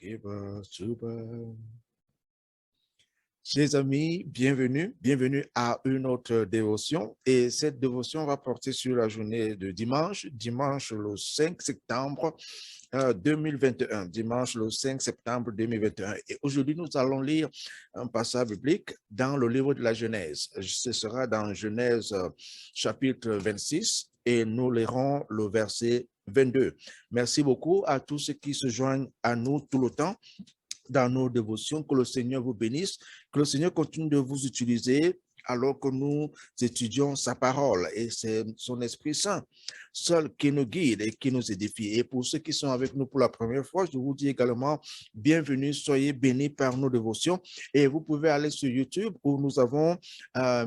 Super, super. Chers amis, bienvenue à une autre dévotion. Et cette dévotion va porter sur la journée de dimanche le 5 septembre 2021, dimanche le 5 septembre 2021. Et aujourd'hui, nous allons lire un passage biblique dans le livre de la Genèse. Ce sera dans Genèse chapitre 26 et nous lirons le verset 22. Merci beaucoup à tous ceux qui se joignent à nous tout le temps dans nos dévotions. Que le Seigneur vous bénisse, que le Seigneur continue de vous utiliser alors que nous étudions sa parole, et c'est son Esprit Saint seul qui nous guide et qui nous édifie. Et pour ceux qui sont avec nous pour la première fois, je vous dis également bienvenue, soyez bénis par nos dévotions, et vous pouvez aller sur YouTube où nous avons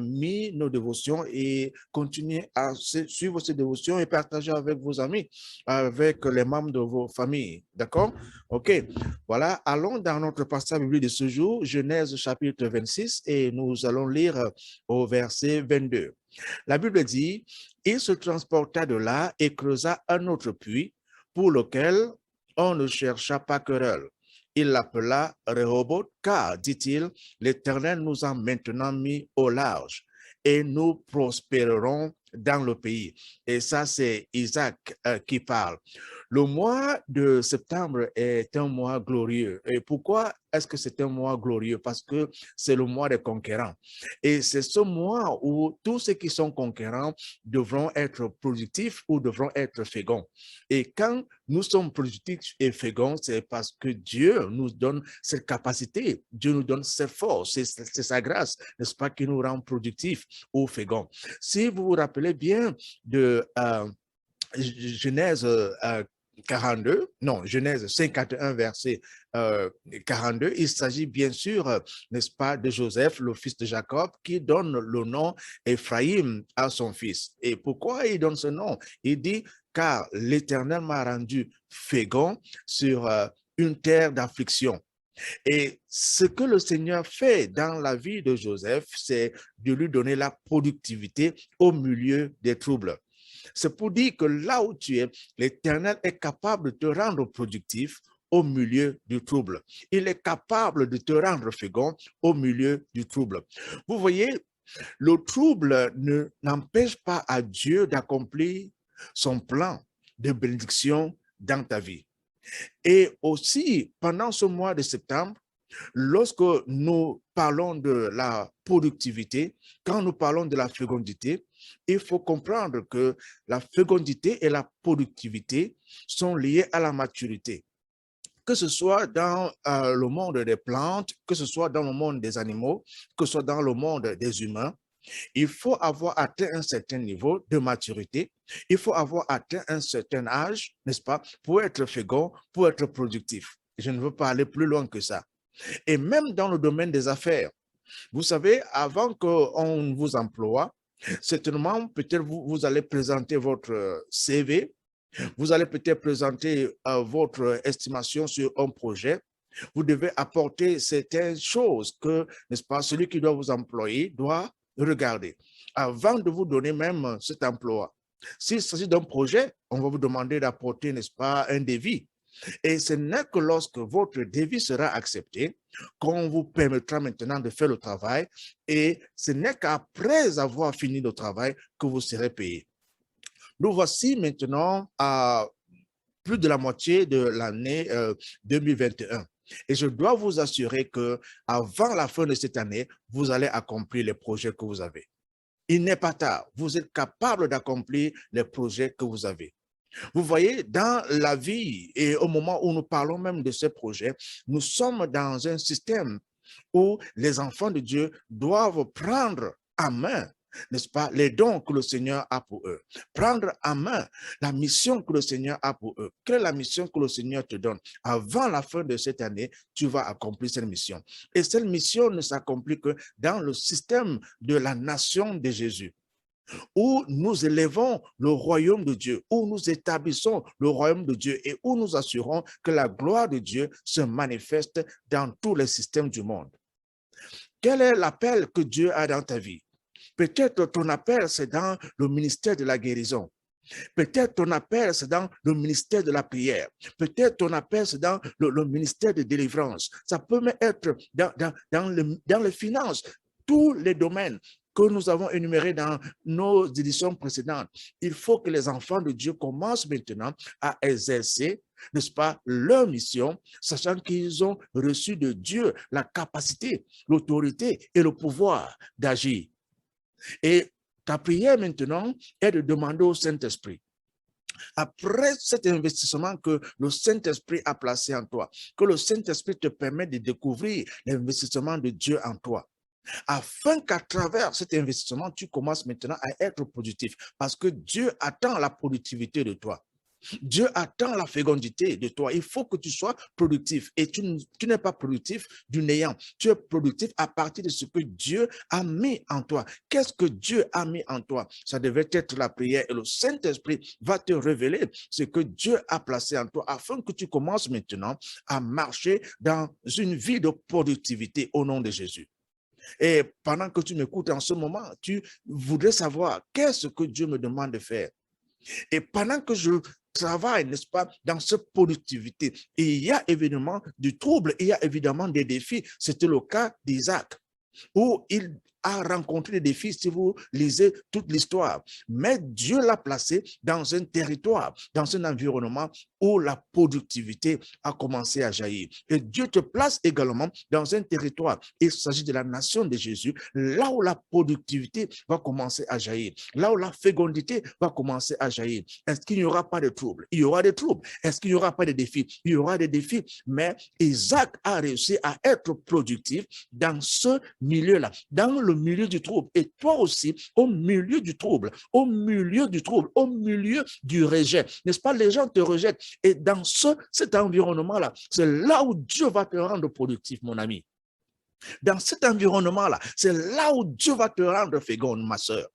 mis nos dévotions et continuer à suivre ces dévotions et partager avec vos amis, avec les membres de vos familles. D'accord? OK. Voilà, allons dans notre passage biblique de ce jour, Genèse chapitre 26, et nous allons lire au verset 22. La Bible dit, « Il se transporta de là et creusa un autre puits pour lequel on ne chercha pas querelle. Il l'appela Rehoboth, car, dit-il, l'Éternel nous a maintenant mis au large et nous prospérerons dans le pays. » Et ça, c'est Isaac qui parle. Le mois de septembre est un mois glorieux. Et pourquoi est-ce que c'est un mois glorieux? Parce que c'est le mois des conquérants. Et c'est ce mois où tous ceux qui sont conquérants devront être productifs ou devront être féconds. Et quand nous sommes productifs et féconds, c'est parce que Dieu nous donne cette capacité, Dieu nous donne cette force, c'est sa grâce, n'est-ce pas, qui nous rend productifs ou féconds. Si vous vous rappelez bien de Genèse 42, non, Genèse 51, verset 42, il s'agit bien sûr, n'est-ce pas, de Joseph, le fils de Jacob, qui donne le nom Ephraim à son fils. Et pourquoi il donne ce nom? Il dit, car l'Éternel m'a rendu fécond sur une terre d'affliction. Et ce que le Seigneur fait dans la vie de Joseph, c'est de lui donner la productivité au milieu des troubles. C'est pour dire que là où tu es, l'Éternel est capable de te rendre productif au milieu du trouble. Il est capable de te rendre fécond au milieu du trouble. Vous voyez, le trouble n'empêche pas à Dieu d'accomplir son plan de bénédiction dans ta vie. Et aussi, pendant ce mois de septembre, lorsque nous parlons de la productivité, quand nous parlons de la fécondité, il faut comprendre que la fécondité et la productivité sont liées à la maturité. Que ce soit dans le monde des plantes, que ce soit dans le monde des animaux, que ce soit dans le monde des humains, il faut avoir atteint un certain niveau de maturité, il faut avoir atteint un certain âge, n'est-ce pas, pour être fécond, pour être productif. Je ne veux pas aller plus loin que ça. Et même dans le domaine des affaires, vous savez, avant qu'on vous emploie, certainement, peut-être vous allez présenter votre CV, vous allez peut-être présenter votre estimation sur un projet. Vous devez apporter certaines choses que, n'est-ce pas, celui qui doit vous employer doit regarder avant de vous donner même cet emploi. S'il s'agit d'un projet, on va vous demander d'apporter, n'est-ce pas, un devis. Et ce n'est que lorsque votre devis sera accepté qu'on vous permettra maintenant de faire le travail, et ce n'est qu'après avoir fini le travail que vous serez payé. Nous voici maintenant à plus de la moitié de l'année 2021. Et je dois vous assurer que avant la fin de cette année, vous allez accomplir les projets que vous avez. Il n'est pas tard. Vous êtes capable d'accomplir les projets que vous avez. Vous voyez, dans la vie et au moment où nous parlons même de ces projets, nous sommes dans un système où les enfants de Dieu doivent prendre en main, n'est-ce pas, les dons que le Seigneur a pour eux. Prendre en main la mission que le Seigneur a pour eux. Quelle est la mission que le Seigneur te donne? Avant la fin de cette année, tu vas accomplir cette mission. Et cette mission ne s'accomplit que dans le système de la nation de Jésus, où nous élevons le royaume de Dieu, où nous établissons le royaume de Dieu et où nous assurons que la gloire de Dieu se manifeste dans tous les systèmes du monde. Quel est l'appel que Dieu a dans ta vie? Peut-être ton appel, c'est dans le ministère de la guérison. Peut-être ton appel, c'est dans le ministère de la prière. Peut-être ton appel, c'est dans le ministère de délivrance. Ça peut même être dans les finances, tous les domaines que nous avons énumérés dans nos éditions précédentes. Il faut que les enfants de Dieu commencent maintenant à exercer, n'est-ce pas, leur mission, sachant qu'ils ont reçu de Dieu la capacité, l'autorité et le pouvoir d'agir. Et ta prière maintenant est de demander au Saint-Esprit, après cet investissement que le Saint-Esprit a placé en toi, que le Saint-Esprit te permet de découvrir l'investissement de Dieu en toi, afin qu'à travers cet investissement, tu commences maintenant à être productif, parce que Dieu attend la productivité de toi. Dieu attend la fécondité de toi. Il faut que tu sois productif. Et tu n'es pas productif du néant. Tu es productif à partir de ce que Dieu a mis en toi. Qu'est-ce que Dieu a mis en toi? Ça devait être la prière. Et le Saint-Esprit va te révéler ce que Dieu a placé en toi, afin que tu commences maintenant à marcher dans une vie de productivité au nom de Jésus. Et pendant que tu m'écoutes en ce moment, tu voudrais savoir qu'est-ce que Dieu me demande de faire. Et pendant que je travaille, n'est-ce pas, dans cette productivité, il y a évidemment du trouble, il y a évidemment des défis. C'était le cas d'Isaac, où il a rencontré des défis si vous lisez toute l'histoire. Mais Dieu l'a placé dans un territoire, dans un environnement où la productivité a commencé à jaillir. Et Dieu te place également dans un territoire. Il s'agit de la nation de Jésus, là où la productivité va commencer à jaillir, là où la fécondité va commencer à jaillir. Est-ce qu'il n'y aura pas de troubles? Il y aura des troubles. Est-ce qu'il n'y aura pas de défis? Il y aura des défis. Mais Isaac a réussi à être productif dans ce milieu-là, dans le milieu du trouble. Et toi aussi, au milieu du trouble, au milieu du trouble, au milieu du rejet. N'est-ce pas? Les gens te rejettent. Et dans cet environnement-là, c'est là où Dieu va te rendre productif, mon ami. Dans cet environnement-là, c'est là où Dieu va te rendre féconde, ma soeur.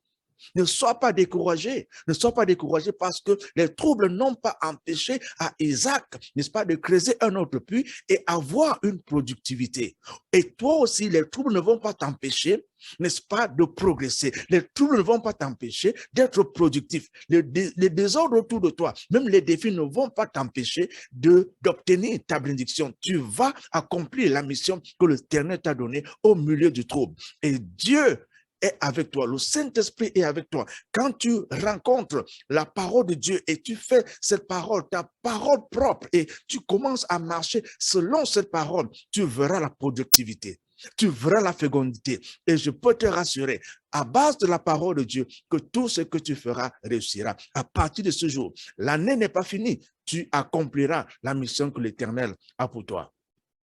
Ne sois pas découragé, ne sois pas découragé parce que les troubles n'ont pas empêché à Isaac, n'est-ce pas, de creuser un autre puits et avoir une productivité. Et toi aussi, les troubles ne vont pas t'empêcher, n'est-ce pas, de progresser. Les troubles ne vont pas t'empêcher d'être productif. Les désordres autour de toi, même les défis ne vont pas t'empêcher d'obtenir ta bénédiction. Tu vas accomplir la mission que l'Éternel t'a donnée au milieu du trouble. Et Dieu est avec toi, le Saint-Esprit est avec toi. Quand tu rencontres la parole de Dieu et tu fais cette parole, ta parole propre, et tu commences à marcher selon cette parole, tu verras la productivité, tu verras la fécondité. Et je peux te rassurer, à base de la parole de Dieu, que tout ce que tu feras réussira. À partir de ce jour, l'année n'est pas finie, tu accompliras la mission que l'Éternel a pour toi.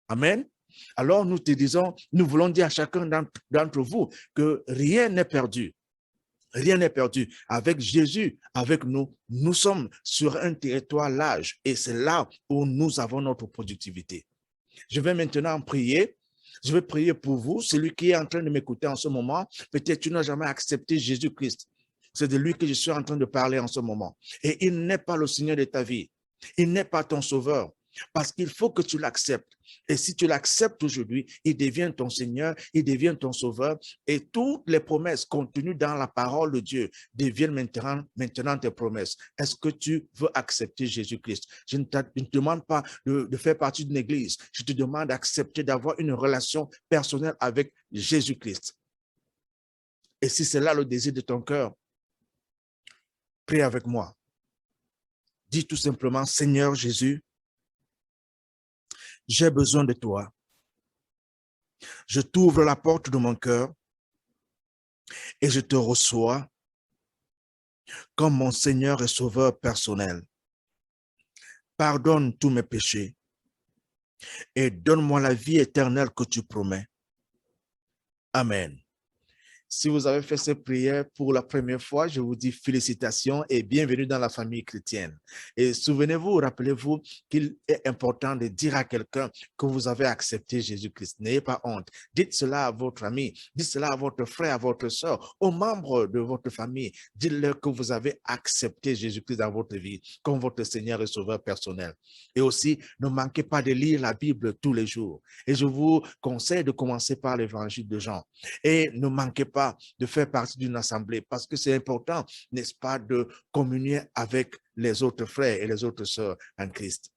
Amen. Alors nous te disons, nous voulons dire à chacun d'entre vous que rien n'est perdu. Rien n'est perdu. Avec Jésus, avec nous, nous sommes sur un territoire large et c'est là où nous avons notre productivité. Je vais maintenant prier. Je vais prier pour vous, celui qui est en train de m'écouter en ce moment. Peut-être tu n'as jamais accepté Jésus-Christ. C'est de lui que je suis en train de parler en ce moment. Et il n'est pas le Seigneur de ta vie. Il n'est pas ton sauveur. Parce qu'il faut que tu l'acceptes. Et si tu l'acceptes aujourd'hui, il devient ton Seigneur, il devient ton sauveur. Et toutes les promesses contenues dans la parole de Dieu deviennent maintenant tes promesses. Est-ce que tu veux accepter Jésus-Christ? Je ne te demande pas de faire partie d'une église. Je te demande d'accepter, d'avoir une relation personnelle avec Jésus-Christ. Et si c'est là le désir de ton cœur, prie avec moi. Dis tout simplement, Seigneur Jésus, j'ai besoin de toi. Je t'ouvre la porte de mon cœur et je te reçois comme mon Seigneur et Sauveur personnel. Pardonne tous mes péchés et donne-moi la vie éternelle que tu promets. Amen. Si vous avez fait cette prière pour la première fois, je vous dis félicitations et bienvenue dans la famille chrétienne. Et souvenez-vous, rappelez-vous qu'il est important de dire à quelqu'un que vous avez accepté Jésus-Christ. N'ayez pas honte. Dites cela à votre ami, dites cela à votre frère, à votre soeur, aux membres de votre famille. Dites-leur que vous avez accepté Jésus-Christ dans votre vie comme votre Seigneur et Sauveur personnel. Et aussi, ne manquez pas de lire la Bible tous les jours. Et je vous conseille de commencer par l'évangile de Jean. Et ne manquez pas pas, de faire partie d'une assemblée, parce que c'est important, n'est-ce pas, de communier avec les autres frères et les autres sœurs en Christ.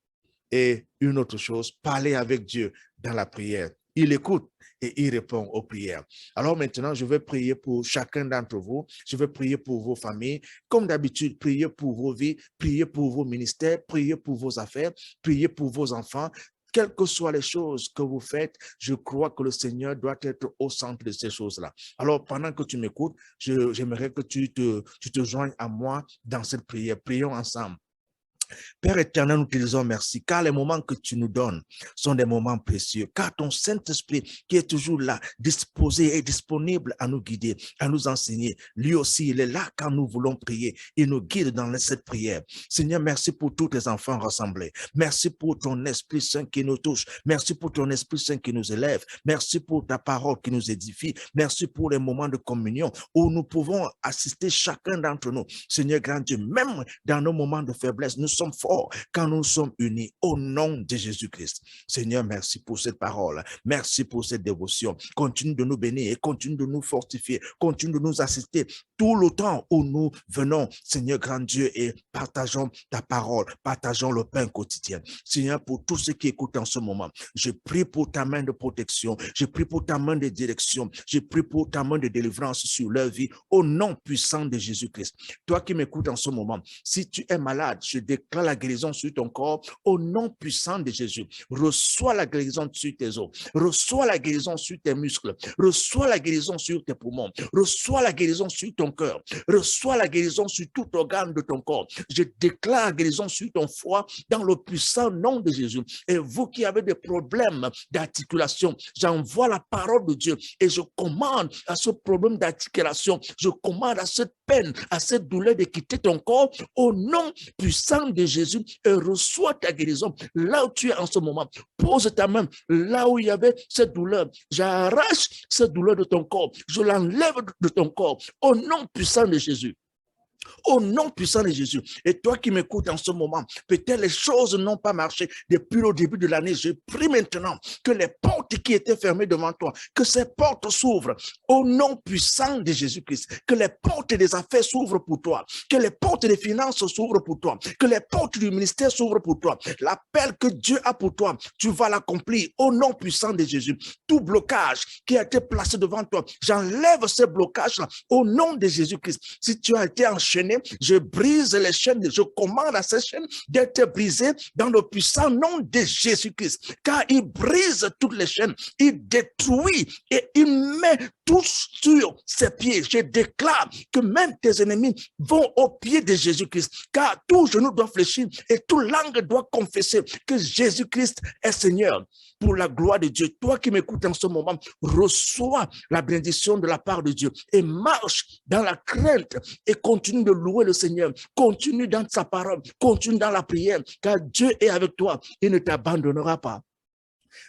Et une autre chose, parler avec Dieu dans la prière. Il écoute et il répond aux prières. Alors maintenant, je vais prier pour chacun d'entre vous. Je vais prier pour vos familles. Comme d'habitude, priez pour vos vies, priez pour vos ministères, priez pour vos affaires, priez pour vos enfants. Quelles que soient les choses que vous faites, je crois que le Seigneur doit être au centre de ces choses-là. Alors, pendant que tu m'écoutes, j'aimerais que tu te joignes à moi dans cette prière. Prions ensemble. Père éternel, nous te disons merci, car les moments que tu nous donnes sont des moments précieux, car ton Saint-Esprit qui est toujours là, disposé et disponible à nous guider, à nous enseigner, lui aussi, il est là quand nous voulons prier, il nous guide dans cette prière. Seigneur, merci pour tous tes enfants rassemblés, merci pour ton Esprit Saint qui nous touche, merci pour ton Esprit Saint qui nous élève, merci pour ta parole qui nous édifie, merci pour les moments de communion où nous pouvons assister chacun d'entre nous. Seigneur grand Dieu, même dans nos moments de faiblesse, nous sommes forts quand nous sommes unis au nom de Jésus-Christ. Seigneur, merci pour cette parole. Merci pour cette dévotion. Continue de nous bénir et continue de nous fortifier. Continue de nous assister tout le temps où nous venons, Seigneur grand Dieu, et partageons ta parole, partageons le pain quotidien. Seigneur, pour tous ceux qui écoutent en ce moment, je prie pour ta main de protection, je prie pour ta main de direction, je prie pour ta main de délivrance sur leur vie, au nom puissant de Jésus-Christ. Toi qui m'écoutes en ce moment, si tu es malade, je déclare la guérison sur ton corps au nom puissant de Jésus. Reçois la guérison sur tes os, reçois la guérison sur tes muscles, reçois la guérison sur tes poumons, reçois la guérison sur ton cœur, reçois la guérison sur tout organe de ton corps. Je déclare la guérison sur ton foie dans le puissant nom de Jésus. Et vous qui avez des problèmes d'articulation, j'envoie la parole de Dieu et je commande à ce problème d'articulation, je commande à cette peine, à cette douleur de quitter ton corps au nom puissant de Jésus et reçois ta guérison là où tu es en ce moment. Pose ta main là où il y avait cette douleur. J'arrache cette douleur de ton corps. Je l'enlève de ton corps au nom puissant de Jésus. Au nom puissant de Jésus. Et toi qui m'écoutes en ce moment, peut-être les choses n'ont pas marché depuis le début de l'année. Je prie maintenant que les portes qui étaient fermées devant toi, que ces portes s'ouvrent au nom puissant de Jésus-Christ. Que les portes des affaires s'ouvrent pour toi. Que les portes des finances s'ouvrent pour toi. Que les portes du ministère s'ouvrent pour toi. L'appel que Dieu a pour toi, tu vas l'accomplir au nom puissant de Jésus. Tout blocage qui a été placé devant toi, j'enlève ces blocages-là au nom de Jésus-Christ. Si tu as été enchaîné, je brise les chaînes, je commande à ces chaînes d'être brisées dans le puissant nom de Jésus-Christ, car il brise toutes les chaînes, il détruit et il met tout sur ses pieds. Je déclare que même tes ennemis vont au pied de Jésus-Christ, car tout genou doit fléchir et toute langue doit confesser que Jésus-Christ est Seigneur. Pour la gloire de Dieu, toi qui m'écoutes en ce moment, reçois la bénédiction de la part de Dieu et marche dans la crainte et continue de louer le Seigneur. Continue dans sa parole, continue dans la prière, car Dieu est avec toi, il ne t'abandonnera pas.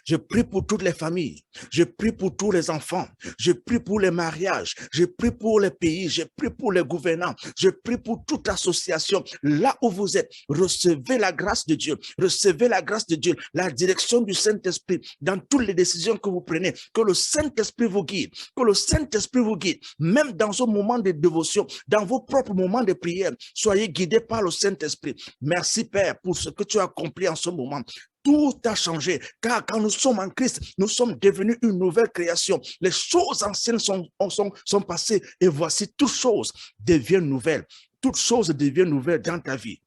Je prie pour toutes les familles, je prie pour tous les enfants, je prie pour les mariages, je prie pour les pays, je prie pour les gouvernants, je prie pour toute association. Là où vous êtes, recevez la grâce de Dieu, recevez la grâce de Dieu, la direction du Saint-Esprit dans toutes les décisions que vous prenez. Que le Saint-Esprit vous guide, que le Saint-Esprit vous guide, même dans un moment de dévotion, dans vos propres moments de prière, soyez guidés par le Saint-Esprit. Merci Père pour ce que tu as accompli en ce moment. Tout a changé, car quand nous sommes en Christ, nous sommes devenus une nouvelle création. Les choses anciennes sont passées et voici toutes choses deviennent nouvelles. Toutes choses deviennent nouvelles dans ta vie,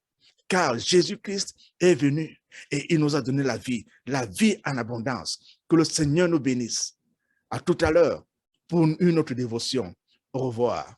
car Jésus-Christ est venu et il nous a donné la vie en abondance. Que le Seigneur nous bénisse. À tout à l'heure pour une autre dévotion. Au revoir.